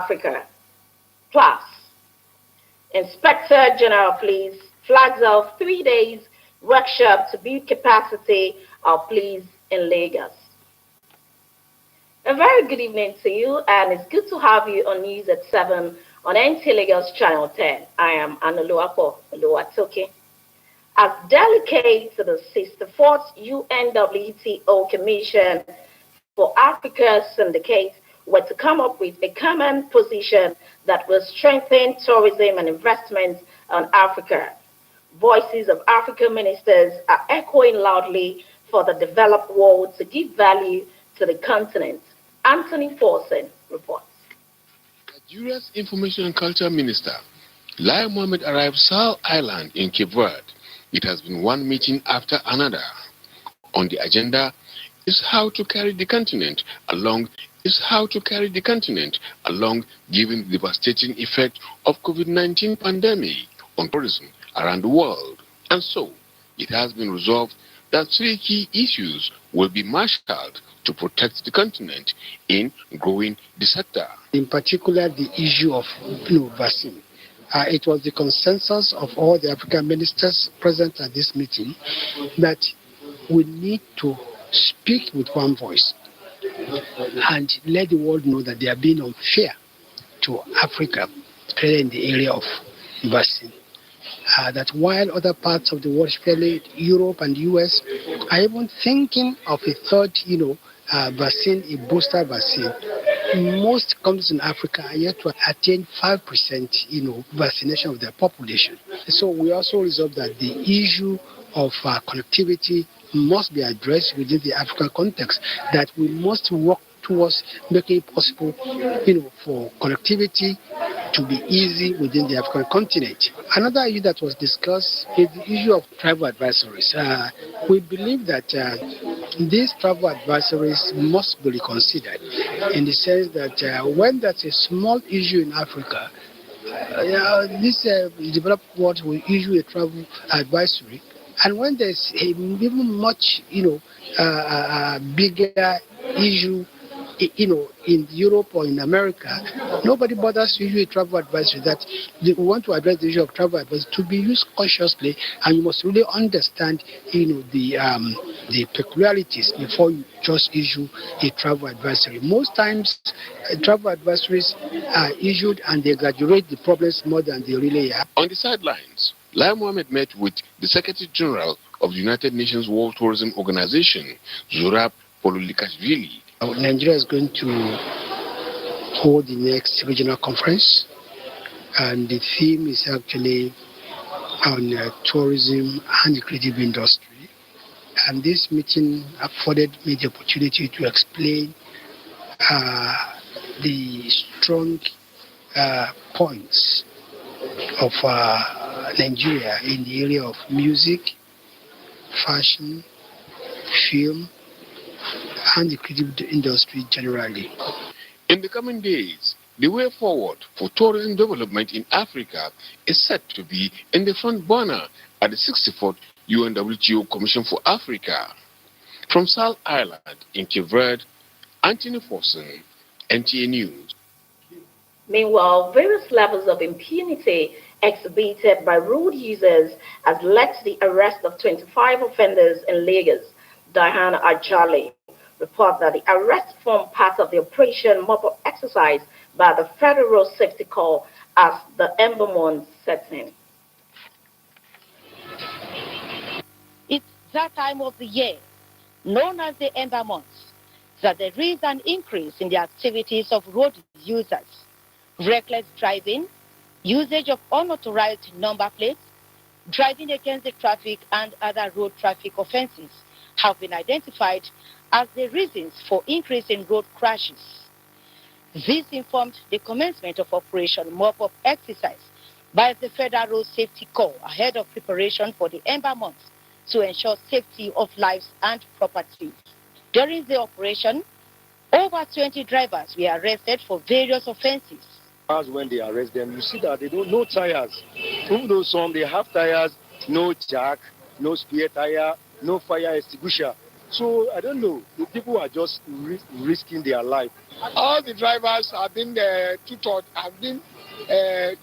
Africa. Plus, Inspector General Police flags off 3 days workshop to build capacity of police in Lagos. A very good evening to you, and it's good to have you on News at 7 on Nta Lagos Channel 10. I am Anuluapo Oluwatoke. As delegate to the 64th UNWTO Commission for Africa Syndicate were to come up with a common position that will strengthen tourism and investment on Africa. Voices of African ministers are echoing loudly for the developed world to give value to the continent. Anthony Forsen reports. Nigeria's Information and Culture Minister, Lai Mohammed, arrived Sal Island in Cape Verde. It has been one meeting after another. On the agenda is how to carry the continent along given the devastating effect of COVID-19 pandemic on tourism around the world. And so, it has been resolved that three key issues will be marshaled to protect the continent in growing the sector. In particular, the issue of vaccine. It was the consensus of all the African ministers present at this meeting that we need to speak with one voice and let the world know that they are being unfair to Africa, especially in the area of vaccine. That while other parts of the world, especially Europe and the US, are even thinking of a third, vaccine, a booster vaccine, most countries in Africa are yet to attain 5%, vaccination of their population. So we also resolved that the issue of connectivity must be addressed within the African context, that we must work towards making it possible, for connectivity to be easy within the African continent. Another issue that was discussed is the issue of travel advisories. We believe that these travel advisories must be reconsidered in the sense that when there's a small issue in Africa, this developed world will issue a travel advisory, and when there's a even much bigger issue in Europe or in America, nobody bothers to issue a travel advisory. That we want to address the issue of travel advisory to be used consciously, and you must really understand, the peculiarities before you just issue a travel advisory. Most times, travel advisories are issued and they exaggerate the problems more than they really are. On the sidelines, Lai Mohammed met with the Secretary General of the United Nations World Tourism Organization, Zurab Polulikashvili. Nigeria is going to hold the next regional conference, and the theme is actually on tourism and the creative industry. And this meeting afforded me the opportunity to explain the strong points of Nigeria in the area of music, fashion, film, and the creative industry generally. In the coming days, the way forward for tourism development in Africa is set to be in the front burner at the 64th UNWTO Commission for Africa. From Sal Island in Cape Verde, Anthony Forsen, NTA News. Meanwhile, various levels of impunity exhibited by road users has led to the arrest of 25 offenders in Lagos. Diana Ajali report that the arrest formed part of the Operation Mop-Up exercise by the Federal Safety Corps as the Ember month sets in. It's that time of the year, known as the Ember months, that there is an increase in the activities of road users. Reckless driving, usage of unauthorized number plates, driving against the traffic, and other road traffic offenses have been identified as the reasons for increase in road crashes. This informed the commencement of Operation Mop-Up exercise by the Federal Safety Corps ahead of preparation for the Ember months to ensure safety of lives and property. During the operation, over 20 drivers were arrested for various offenses. As when they arrest them, you see that they don't know tires. Even though some they have tires, no jack, no spare tire, no fire extinguisher. So I don't know. The people are just risking their life. All the drivers have been tutored, have been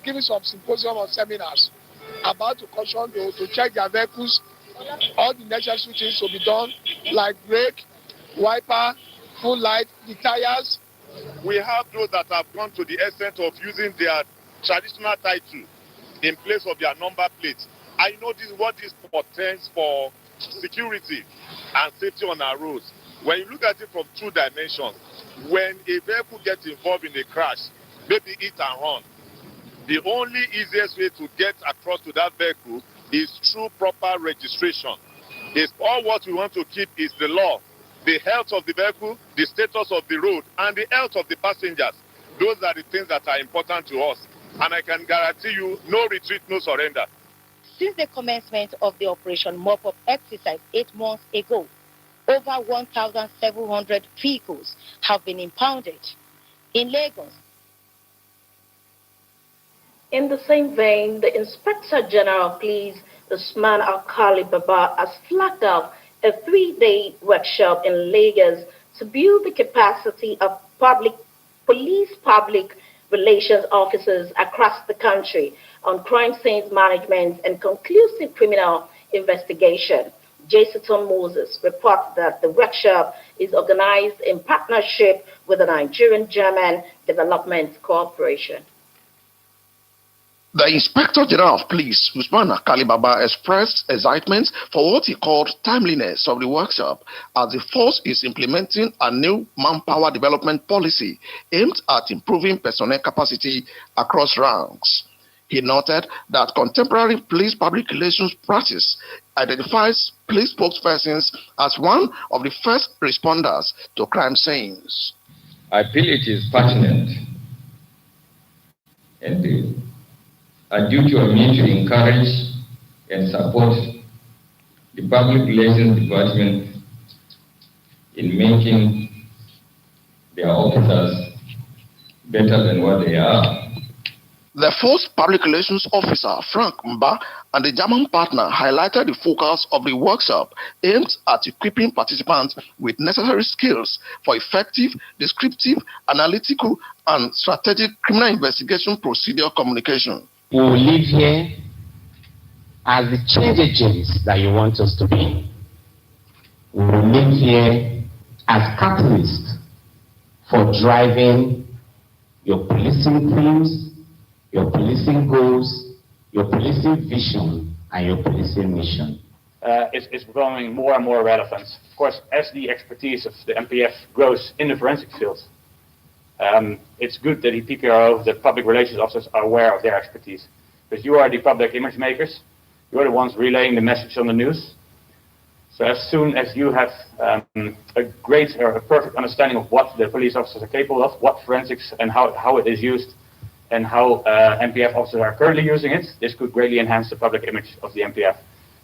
given some symposium or seminars about to caution to check their vehicles. All the necessary things to be done, like brake, wiper, full light, the tires. We have those that have gone to the extent of using their traditional title in place of their number plates. I know what this portends for security and safety on our roads. When you look at it from two dimensions, when a vehicle gets involved in a crash, maybe hit and run, the only easiest way to get across to that vehicle is through proper registration. It's all what we want to keep is the law, the health of the vehicle, the status of the road, and the health of the passengers. Those are the things that are important to us. And I can guarantee you, no retreat, no surrender. Since the commencement of the Operation Mop-Up exercise 8 months ago, over 1,700 vehicles have been impounded in Lagos. In the same vein, the Inspector General of Police, Usman Alkali Baba, has flagged off a 3-day workshop in Lagos to build the capacity of public relations officers across the country on crime scenes management and conclusive criminal investigation. Jason Moses reports that the workshop is organized in partnership with the Nigerian-German Development Corporation. The Inspector General of Police, Usman Akali Baba, expressed excitement for what he called timeliness of the workshop, as the force is implementing a new manpower development policy aimed at improving personnel capacity across ranks. He noted that contemporary police public relations practice identifies police spokespersons as one of the first responders to crime scenes. I feel it is pertinent and a duty of me to encourage and support the public relations department in making their officers better than what they are. The force public relations officer, Frank Mba, and the German partner highlighted the focus of the workshop aimed at equipping participants with necessary skills for effective, descriptive, analytical, and strategic criminal investigation procedure communication. We will live here as the change agents that you want us to be. We will live here as catalysts for driving your policing themes, your policing goals, your policing vision, and your policing mission. Is becoming more and more relevant. Of course, as the expertise of the MPF grows in the forensic field, it's good that the PPRO, the public relations officers, are aware of their expertise. Because you are the public image makers, you're the ones relaying the message on the news. So as soon as you have a great or a perfect understanding of what the police officers are capable of, what forensics and how it is used, and how MPF officers are currently using it, this could greatly enhance the public image of the MPF.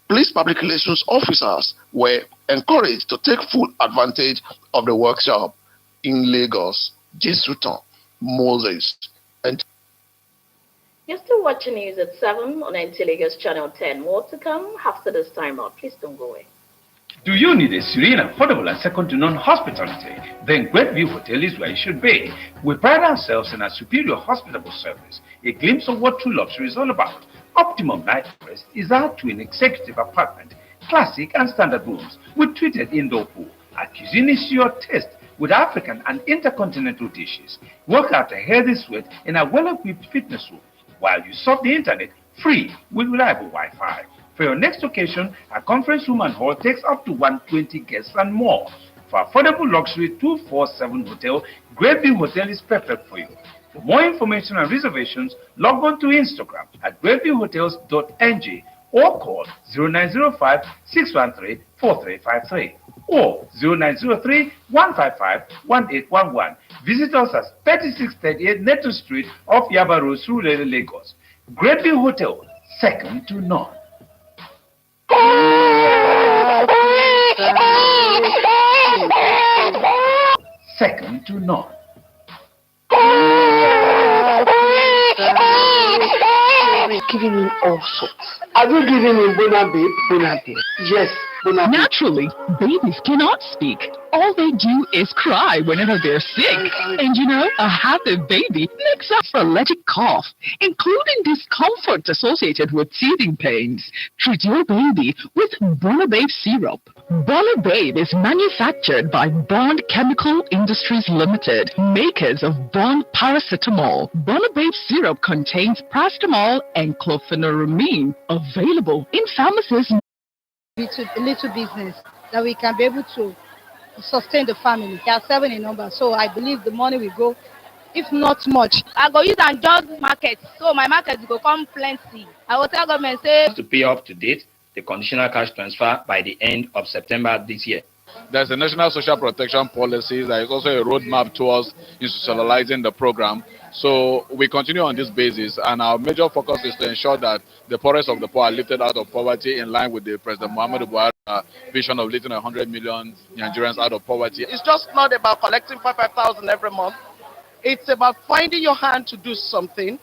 Police public relations officers were encouraged to take full advantage of the workshop in Lagos. Jesuton, Moses, and You're still watching news at 7 on Nta Lagos Channel 10. More to come after this time out. Please don't go away. Do you need a serene, affordable, and second-to-none hospitality? Then Great View Hotel is where you should be. We pride ourselves in our superior hospitable service, a glimpse of what true luxury is all about. Optimum Night Rest is our twin executive apartment, classic and standard rooms with treated indoor pool. Our cuisine is to your taste, with African and intercontinental dishes. Work out a healthy sweat in a well-equipped fitness room, while you surf the internet free with reliable Wi-Fi. For your next occasion, a conference room and hall takes up to 120 guests and more. For affordable luxury 247 hotel, Great View Hotel is perfect for you. For more information and reservations, log on to Instagram at greatviewhotels.ng or call 0905 613 4353 or 0903 155 1811. Visit us at 3638 Neto Street off Yaba Road, Surulere, Lagos. Great View Hotel, second to none. Second to none. Giving in all sorts. Are you giving him Bona Babe? Bona Babe. Yes, Bona Babe. Naturally, babies cannot speak. All they do is cry whenever they're sick. And you know, a happy baby makes up for allergic cough, including discomfort associated with teething pains. Treat your baby with Bona Babe syrup. Bona Babe is manufactured by Bond Chemical Industries Limited, makers of Bond Paracetamol. Bona Babe syrup contains paracetamol and chlorpheniramine, available in pharmacies. Little business that we can be able to sustain the family. They are 7 in number, so I believe the money will go, if not much. I go use and just market, so my market will come plenty. I will tell government say to pay up to date the conditional cash transfer by the end of September this year. There's a national social protection policy. There is also a roadmap towards institutionalizing the program. So we continue on this basis, and our major focus is to ensure that the poorest of the poor are lifted out of poverty in line with the President Muhammadu Buhari vision of lifting 100 million Nigerians out of poverty. It's just not about collecting 5,000 every month. It's about finding your hand to do something,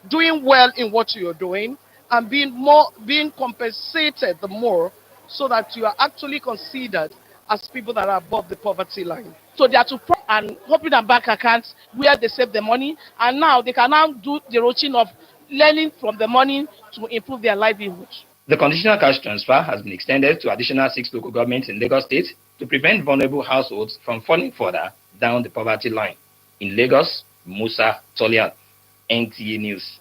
doing well in what you're doing, and being compensated the more, so that you are actually considered as people that are above the poverty line. So they are to and open their bank accounts where they save the money, and now they can now do the routine of learning from the money to improve their livelihood. The conditional cash transfer has been extended to additional 6 local governments in Lagos State to prevent vulnerable households from falling further down the poverty line. In Lagos, Musa Tolian, NTA News.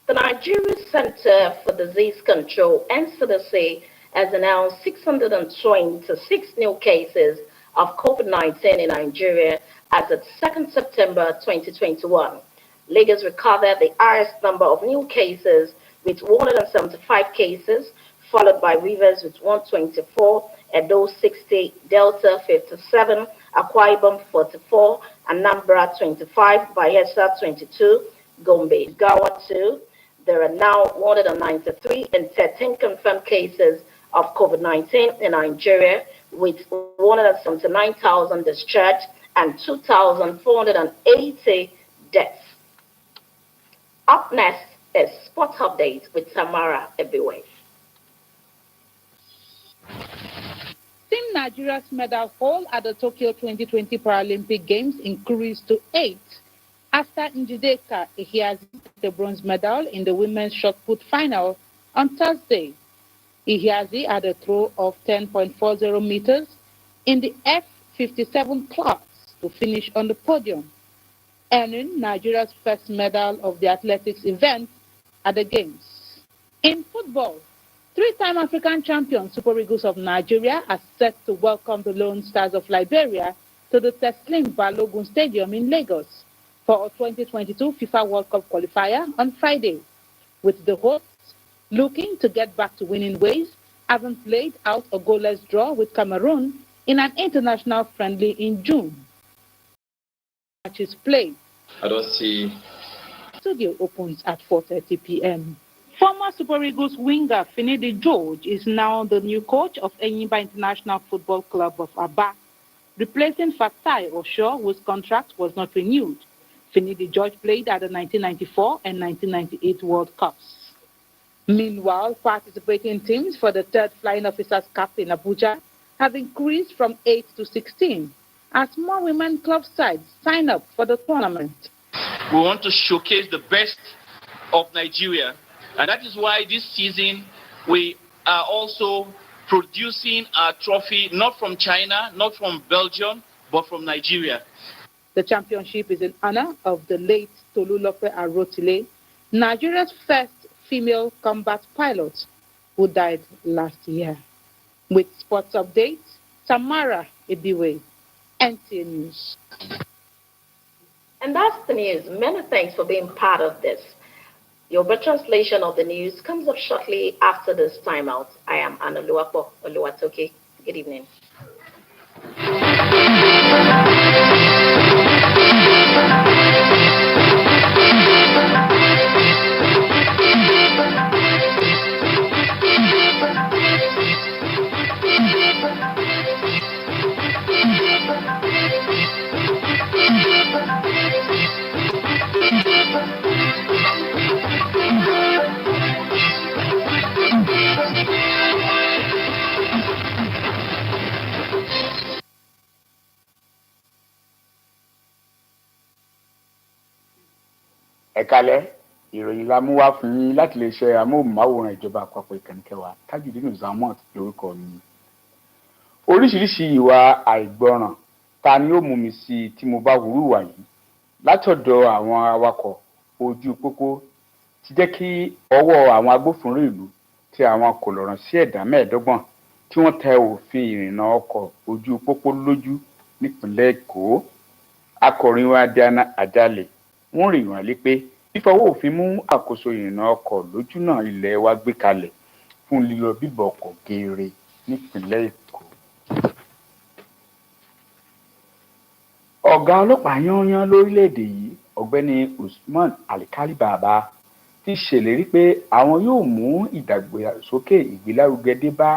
The Nigeria Center for Disease Control, NCDC, has announced 626 new cases of COVID-19 in Nigeria as of 2nd September 2021. Lagos recorded the highest number of new cases with 175 cases, followed by Rivers with 124, Edo 60, Delta 57, Akwa Ibom 44, Anambra 25, Bayelsa 22, Gombe, Gawa 2. There are now 193 and 13 confirmed cases of COVID-19 in Nigeria, with 179,000 discharged and 2,480 deaths. Up next is Sports Update with Tamara Ebiwe. Team Nigeria's medal haul at the Tokyo 2020 Paralympic Games increased to 8 after Njideka Iheazi took the bronze medal in the women's shot put final on Thursday. Iheazi had a throw of 10.40 meters in the F57 class to finish on the podium, earning Nigeria's first medal of the athletics event at the Games. In football, 3-time African champion Super Eagles of Nigeria are set to welcome the Lone Stars of Liberia to the Teslim Balogun Stadium in Lagos for a 2022 FIFA World Cup qualifier on Friday, with the hosts looking to get back to winning ways, having played out a goalless draw with Cameroon in an international friendly in June. Matches played. I don't see. Studio opens at 4:30 p.m. Former Super Eagles winger Finidi George is now the new coach of Enyimba International Football Club of Aba, replacing Fatai Osho, whose contract was not renewed. Finidi George played at the 1994 and 1998 World Cups. Meanwhile, participating teams for the 3rd Flying Officers Cup in Abuja have increased from 8 to 16 as more women club sides sign up for the tournament. We want to showcase the best of Nigeria, and that is why this season we are also producing a trophy not from China, not from Belgium, but from Nigeria. The championship is in honor of the late Tolulope Arotile, Nigeria's first female combat pilot, who died last year. With sports updates, Tamara Ebiwe, NTA News. And that's the news. Many thanks for being part of this. Your translation of the news comes up shortly after this timeout. I am Anna Luapo Oluwatoke. Good evening. Ẹ kálẹ́, ìròyìn la mú wá fún yín láti lè ṣe amóhùnmáwòrán ìjọba àpapọ̀ ìkànnì kẹwàá Tajudeen Zamot lórúkọ mi. Oríṣiríṣi ìwà àìgbọràn ta ni ó mú mi sí tí mo bá wúrú wà yìí látọ̀dọ̀ àwọn awakọ̀ ojú pópó ti jẹ́ kí ọwọ́ àwọn agbófinró ìlú tí àwọn kò lọ́rọ̀ sí ẹ̀dá 15 tí wọ́n tẹ òfin ìrìnnà ọkọ̀ ojú pópó lójú nípìnlẹ̀ Èkó. Akọ̀ròyìn wa Diana Ajale wọ́n rìn wọ́n lé pé fífọwọ́ òfin mú àkóso ìrìnnà ọkọ̀ lójúnà ilẹ̀ wa gbé kalẹ̀ fún lílọ bíbọ̀ ọkọ̀ geere nípìnlẹ̀ Èkó. Ọ̀gá ọlọ́pàá yányán lórílẹ̀‐èdè yìí ọ̀gbẹ́ni Usman Alikali Baba ti ṣèlérí pé àwọn yóò mú ìdàgbàsókè ìgbélárugẹ dé bá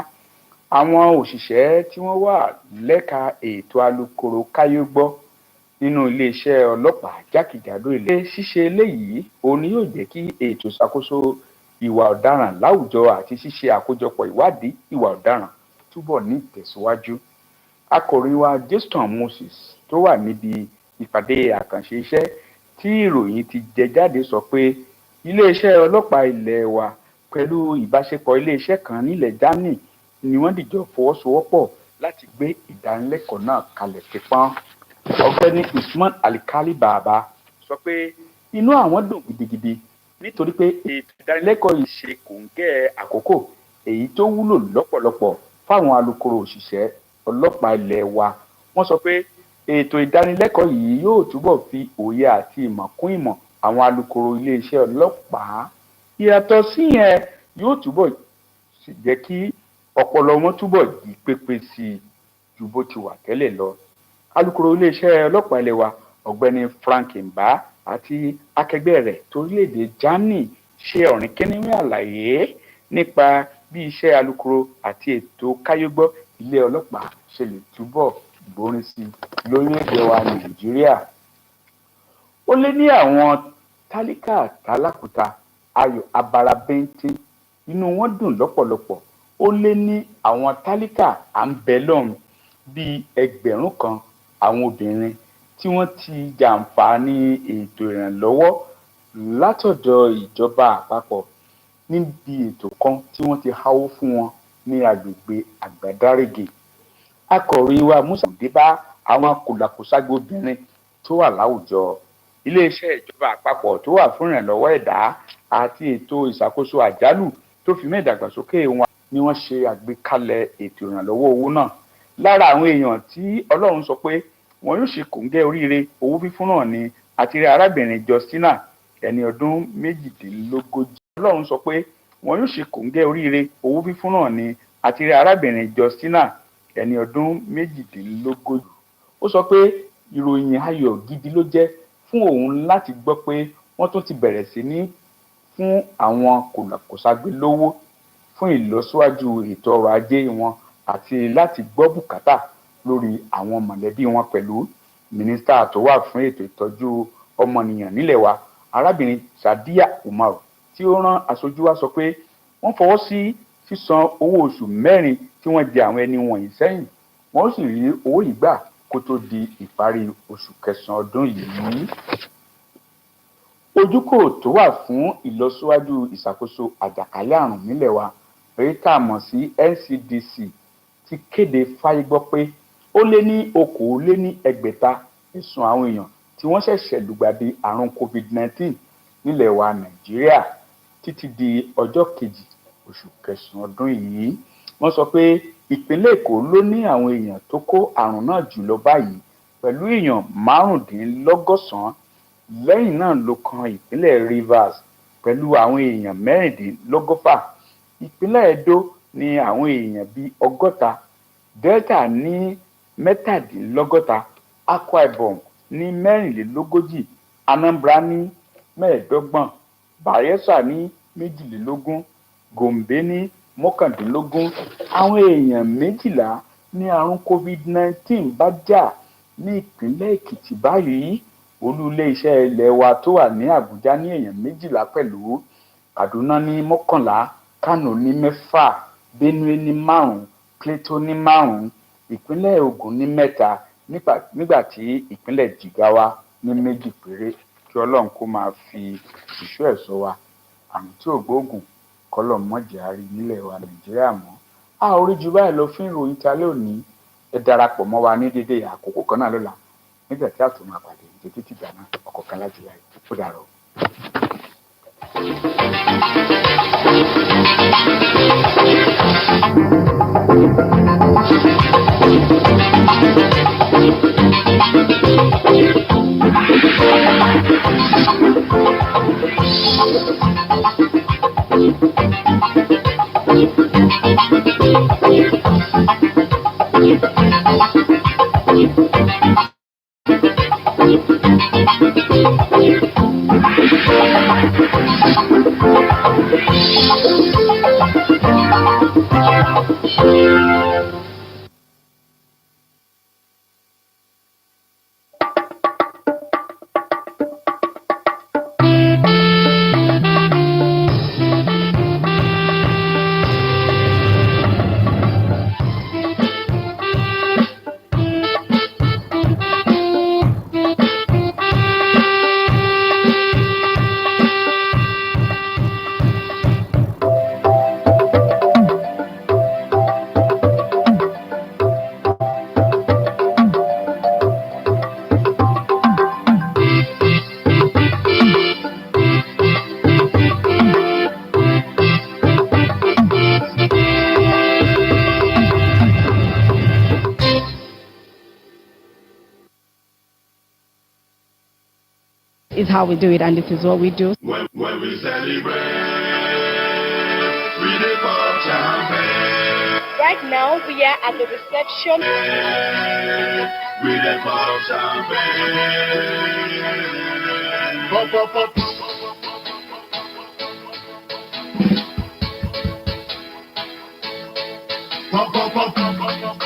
àwọn òṣìṣẹ́ tí wọ́n wà lẹ́ka ètò alukoro káyégbọ́ nínú iléeṣẹ́ ọlọ́pàá jákèjádò ilé. Ṣíṣe eléyìí òun ni yóò jẹ́ kí ètò ìṣàkóso ìwà ọ̀daràn láwùjọ àti ṣíṣe àkójọpọ̀ ìwádìí ìwà ọ̀daràn túbọ̀ ní ìtẹ̀síwájú. Akọ̀ròyìn wa Jason Moses tó wà níbi ìpàdé àkànṣe iṣẹ́ tí ìròyìn ti jẹ jáde sọ pé iléeṣẹ́ ọlọ́pàá ilé wa pẹ̀lú ìbáṣepọ̀ iléeṣẹ́ kan nílẹ̀ Germany ni wọ́n dìjọ fọwọ́sowọ́pọ̀ láti gbé ìdánilẹ́kọ̀ọ́ náà kalẹ̀ pípọ́n. Ọ̀gbẹ́ni Usman Alikali Baba sọ pé inú àwọn dùn gidigidi nítorí pé ètò ìdánilẹ́kọ̀ọ́ yìí ṣe kòńgẹ́ àkókò èyí tó wúlò lọ́pọ̀lọpọ̀ fáwọn alukoro òṣìṣẹ́ ọlọ́pàá ilé wa. Wọ́n sọ pé ètò ìdánilẹ́kọ̀ọ́ yìí yóò túbọ̀ fi òye àti ìmọ̀ kún ìmọ̀ àwọn alukoro iléeṣẹ́ ọlọ́pàá. Ìyàtọ̀ síyẹn yóò túbọ̀ jẹ́ kí ọpọlọ wọn túbọ̀ jí pépé sí i ju bó ti wà tẹ́lẹ̀ lọ. Alukoro iléeṣẹ́ ọlọ́pàá ilé wa ọ̀gbẹ́ni Frank Mba àti akẹgbẹ́ rẹ̀ torílẹ̀-èdè Germany ṣe ọ̀rìnkìnní àlàyé nípa bí iṣẹ́ alukoro àti ètò káyégbọ́ ilé ọlọ́pàá ṣe lè túbọ̀ gbórin sí i lórílẹ̀-èdè wa Nàìjíríà. Ó lé ní àwọn tálíkà tálákùúta ayọ̀ abara bẹ́ńtín inú wọn dùn lọ́pọ̀lọpọ̀. Ó lé ní àwọn tálíkà à ń bẹ lọ́run bíi 1000 kan àwọn obìnrin tí wọ́n ti jàǹfààní ètò ìrànlọ́wọ́ látọ̀dọ̀ ìjọba àpapọ̀ níbi ètò kan tí wọ́n ti háwó fún wọn ní agbègbè Àgbàdárége. Akọ̀ròyìn wa Musa dé bá àwọn kòlàkòságbe obìnrin tó wà láwùjọ. Iléeṣẹ́ ìjọba àpapọ̀ tó wà fún ìrànlọ́wọ́ ẹ̀dá àti ètò ìṣàkóso àjálù tó fi mọ́ ìdàgbàsókè wọn ni wọ́n ṣe àgbékalẹ̀ ètò ìrànlọ́wọ́ owó náà. Lára àwọn èèyàn tí Ọlọ́run sọ pé wọn yóò ṣe kòńgẹ́ oríire owó fífún náà ni àti rí arábìnrin Justina ẹni ọdún 42. Ọlọ́run sọ pé wọn yóò ṣe kòńgẹ́ oríire owó fífún náà ni àti rí arábìnrin Justina ẹni ọdún 42. Ó sọ pé ìròyìn ayọ̀ gidi ló jẹ́ fún òun láti gbọ́ pé wọ́n tún ti bẹ̀rẹ̀ sí ní fún àwọn kòlàkòságbe lówó fún ìlọsíwájú ètò ọrọ̀ ajé wọn àti láti gbọ́ bùkátà lórí àwọn mọ̀lẹ́bí wọn pẹ̀lú. Mínísítà tó wà fún ètò ìtọ́jú ọmọnìyàn nílẹ̀ wa arábìnrin Sadiya Umar tí ó rán aṣojú wa sọ pé wọ́n fọwọ́ sí sísan owó oṣù 4 tí wọ́n jẹ àwọn ẹni wọ̀nyí sẹ́yìn wọ́n sì rí owó yìí gbà kó tó di ìparí oṣù kẹsàn-án ọdún yìí. Ojúkò tó wà fún ìlọsíwájú ìṣàkóso àjàkálẹ̀ àrùn nílẹ̀ wa èyí tá a mọ̀ sí NCDC ti kéde fáyé gbọ́ pé ó lé ní 2,600 ẹ̀sùn àwọn èèyàn tí wọ́n ṣẹ̀ṣẹ̀ lùgbàdì àrùn COVID-19 nílẹ̀ wa Nàìjíríà títí di ọjọ́ 2 oṣù kẹsàn-án ọdún yìí. Wọ́n sọ pé ìpínlẹ̀ Èkó ló ní àwọn èèyàn tó kó àrùn náà jùlọ báyìí pẹ̀lú èèyàn 95. Lẹ́yìn náà ló kan ìpínlẹ̀ Rivers pẹ̀lú àwọn èèyàn 16. Ìpínlẹ̀ Edo ní àwọn èèyàn bíi 60. Delta ní 63. Akwa Ibom ní 44. Anambra ní 25. Bayelsa ní 22. Gombe ní 19. Àwọn èèyàn 12 ní àrùn COVID-19 bá jà ní ìpínlẹ̀ Èkìtì báyìí. Olú ilé iṣẹ́ ilé wa tó wà ní Àbújá ní èèyàn 12 pẹ̀lú. Kaduna ní 11. Kano ní 6. Benue ní 5. Plateau ní 5. Ìpínlẹ̀ Ògùn ní 3 nígbà tí ìpínlẹ̀ Jigawa ní 2 péré kí kí ọlọ́run kó máa fi ìṣọ́ ẹ̀ ṣọ́ wa àmì tí ò gbóògùn kọ́lọ̀ mọ́jà rí nílẹ̀ wa nàìjíríà mọ́. a ò rí ju báyìí lọ fún ìròyìn ta lónìí. Ẹ darapọ̀ mọ́ wa ní dédé àkókò kan náà lọ́la nígbà tí a tún máa pàdé títí tìgbà náà ọkọ̀ kan láti yára ó dàrọ̀. Is how we do it, and this is what we do. When we celebrate, we dey pop champagne. Right now, we are at the reception. We dey pop champagne. Pop, pop, pop. Pop, pop, pop, pop.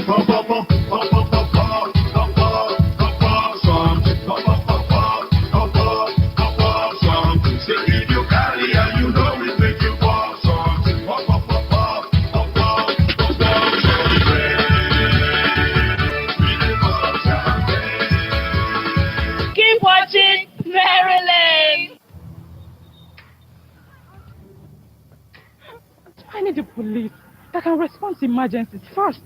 Pop, pop, pop, pop, pop, pop, pop, pop, pop, pop, something. Pop, pop, pop, pop, pop, pop, pop, pop, something. Say if you carry and you know it make you pop something. Pop, pop, pop, pop, pop, pop, pop, pop, celebrate. Keep watching Maryland. I need the police that can respond to emergencies fast.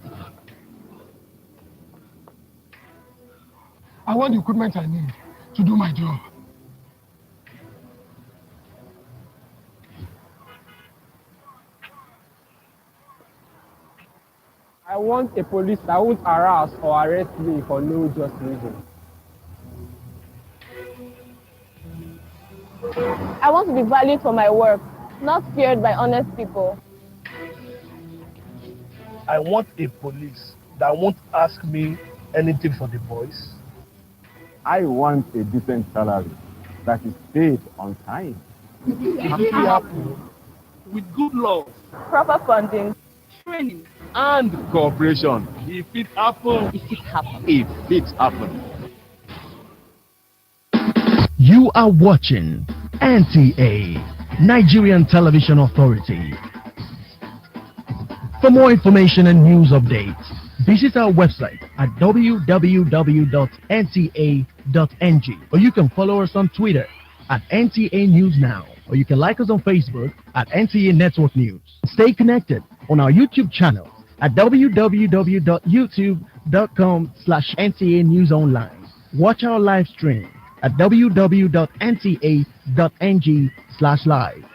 I want the equipment I need to do my job. I want a police that won't harass or arrest me for no just reason. I want to be valued for my work, not feared by honest people. I want a police that won't ask me anything for the boys. I want a decent salary that is paid on time. Happy apple with good law, Proper funding, training, and cooperation. If it happens, if it happens. You are watching NTA, Nigerian Television Authority. For more information and news updates, visit our website at www.nta.ng, or you can follow us on Twitter at NTA News Now, or you can like us on Facebook at NTA Network News. Stay connected on our YouTube channel at www.youtube.com/NTA News Online. Watch our live stream at www.nta.ng/live.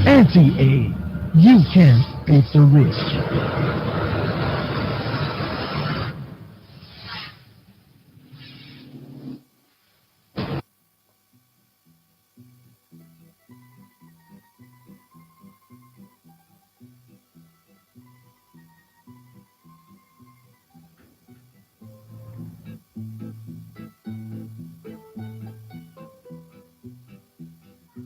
NTA, you can take the risk.